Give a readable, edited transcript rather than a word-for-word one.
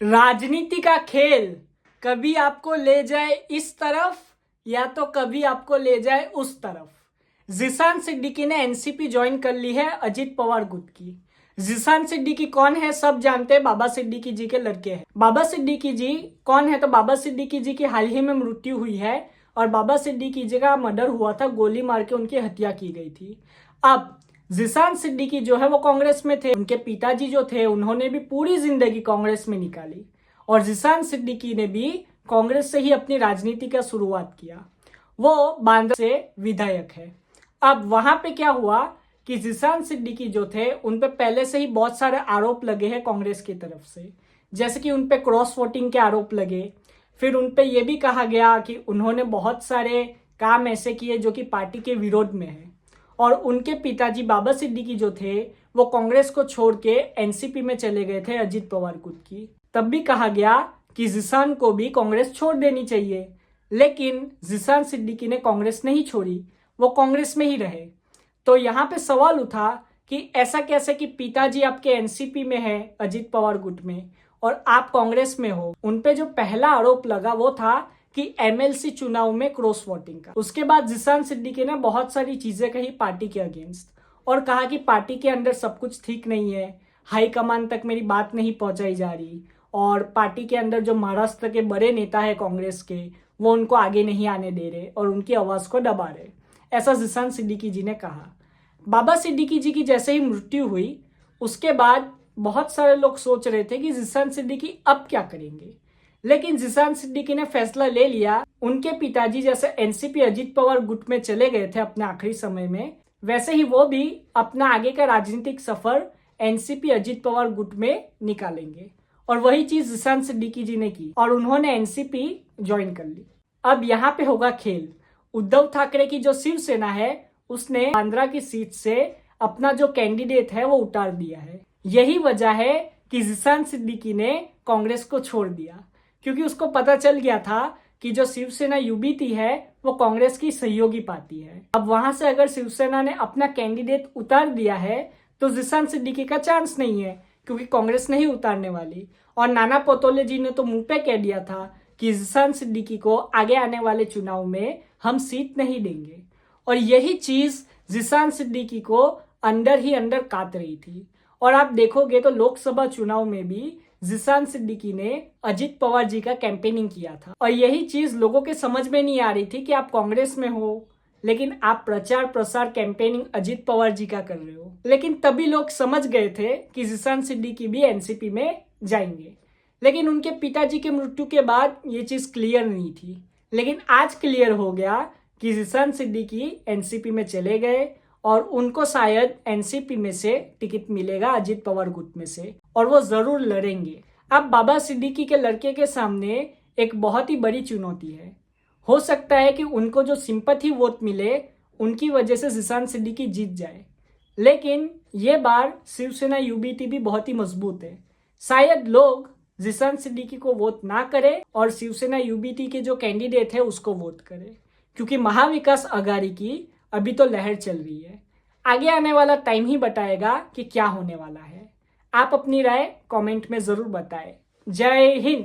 राजनीति का खेल कभी आपको ले जाए इस तरफ या तो कभी आपको ले जाए उस तरफ। जिशान सिद्दीकी ने एनसीपी ज्वाइन कर ली है अजित पवार गुट की। जिशान सिद्दीकी कौन है सब जानते हैं, बाबा सिद्दीकी जी के लड़के हैं। बाबा सिद्दीकी जी कौन है तो बाबा सिद्दीकी जी की हाल ही में मृत्यु हुई है और बाबा सिद्दीकी जी का मर्डर हुआ था, गोली मार के उनकी हत्या की गई थी। अब जिशान सिद्दीकी जो है वो कांग्रेस में थे, उनके पिताजी जो थे उन्होंने भी पूरी जिंदगी कांग्रेस में निकाली और जिशान सिद्दीकी ने भी कांग्रेस से ही अपनी राजनीति का शुरुआत किया। वो बांद्रा से विधायक है। अब वहां पे क्या हुआ कि जिशान सिद्दीकी जो थे उन पे पहले से ही बहुत सारे आरोप लगे हैं कांग्रेस की तरफ से, जैसे कि उन पे क्रॉस वोटिंग के आरोप लगे। फिर उन पे ये भी कहा गया कि उन्होंने बहुत सारे काम ऐसे किए जो कि पार्टी के विरोध में है। और उनके पिताजी बाबा सिद्दीकी जो थे वो कांग्रेस को छोड़ के एनसीपी में चले गए थे अजित पवार गुट की। तब भी कहा गया कि जिशान को भी कांग्रेस छोड़ देनी चाहिए, लेकिन जिशान सिद्दीकी ने कांग्रेस नहीं छोड़ी, वो कांग्रेस में ही रहे। तो यहाँ पे सवाल उठा कि ऐसा कैसे कि पिताजी आपके एनसीपी में है अजित पवार गुट में और आप कांग्रेस में हो। उन पे जो पहला आरोप लगा वो था कि एमएलसी चुनाव में क्रॉस वोटिंग का। उसके बाद जिशान सिद्दीकी ने बहुत सारी चीजें कही पार्टी के अगेंस्ट और कहा कि पार्टी के अंदर सब कुछ ठीक नहीं है, हाईकमान तक मेरी बात नहीं पहुंचाई जा रही और पार्टी के अंदर जो महाराष्ट्र के बड़े नेता है कांग्रेस के वो उनको आगे नहीं आने दे रहे और उनकी आवाज को दबा रहे, ऐसा जिशान सिद्दीकी जी ने कहा। बाबा सिद्दीकी जी की जैसे ही मृत्यु हुई उसके बाद बहुत सारे लोग सोच रहे थे कि जिशान सिद्दीकी अब क्या करेंगे, लेकिन जिशान सिद्दीकी ने फैसला ले लिया। उनके पिताजी जैसे एनसीपी अजित पवार गुट में चले गए थे अपने आखिरी समय में, वैसे ही वो भी अपना आगे का राजनीतिक सफर एनसीपी अजित पवार गुट में निकालेंगे और वही चीज जिशान सिद्दीकी जी ने की और उन्होंने एनसीपी ज्वाइन कर ली। अब यहाँ पे होगा खेल। उद्धव ठाकरे की जो शिवसेना है उसने बांद्रा की सीट से अपना जो कैंडिडेट है वो उतार दिया है। यही वजह है कि जिशान सिद्दीकी ने कांग्रेस को छोड़ दिया, क्योंकि उसको पता चल गया था कि जो शिवसेना यूबीटी है वो कांग्रेस की सहयोगी पार्टी है। अब वहां से अगर शिवसेना ने अपना कैंडिडेट उतार दिया है तो जिशान सिद्दीकी का चांस नहीं है, क्योंकि कांग्रेस नहीं उतारने वाली। और नाना पटोले जी ने तो मुंह पे कह दिया था कि जिशान सिद्दीकी को आगे आने वाले चुनाव में हम सीट नहीं देंगे। और यही चीज जिशान सिद्दीकी को अंदर ही अंदर काट रही थी। और आप देखोगे तो लोकसभा चुनाव में भी जिशान सिद्दीकी ने अजित पवार जी का कैंपेनिंग किया था और यही चीज लोगों के समझ में नहीं आ रही थी कि आप कांग्रेस में हो लेकिन आप प्रचार प्रसार कैंपेनिंग अजित पवार जी का कर रहे हो। लेकिन तभी लोग समझ गए थे कि जिशान सिद्दीकी भी एनसीपी में जाएंगे, लेकिन उनके पिताजी के मृत्यु के बाद ये चीज क्लियर नहीं थी। लेकिन आज क्लियर हो गया कि जिशान सिद्दीकी एनसीपी में चले गए और उनको शायद एनसीपी में से टिकट मिलेगा अजित पवार गुट में से और वो जरूर लड़ेंगे। अब बाबा सिद्दीकी के लड़के के सामने एक बहुत ही बड़ी चुनौती है। हो सकता है कि उनको जो सिंपैथी वोट मिले उनकी वजह से जिशान सिद्दीकी जीत जाए, लेकिन ये बार शिवसेना यूबीटी भी बहुत ही मजबूत है। शायद लोग जिशान सिद्दीकी को वोट ना करे और शिवसेना यूबीटी के जो कैंडिडेट है उसको वोट करे, क्योंकि महाविकास आघाड़ी की अभी तो लहर चल रही है। आगे आने वाला टाइम ही बताएगा कि क्या होने वाला है। आप अपनी राय कमेंट में जरूर बताएं। जय हिंद।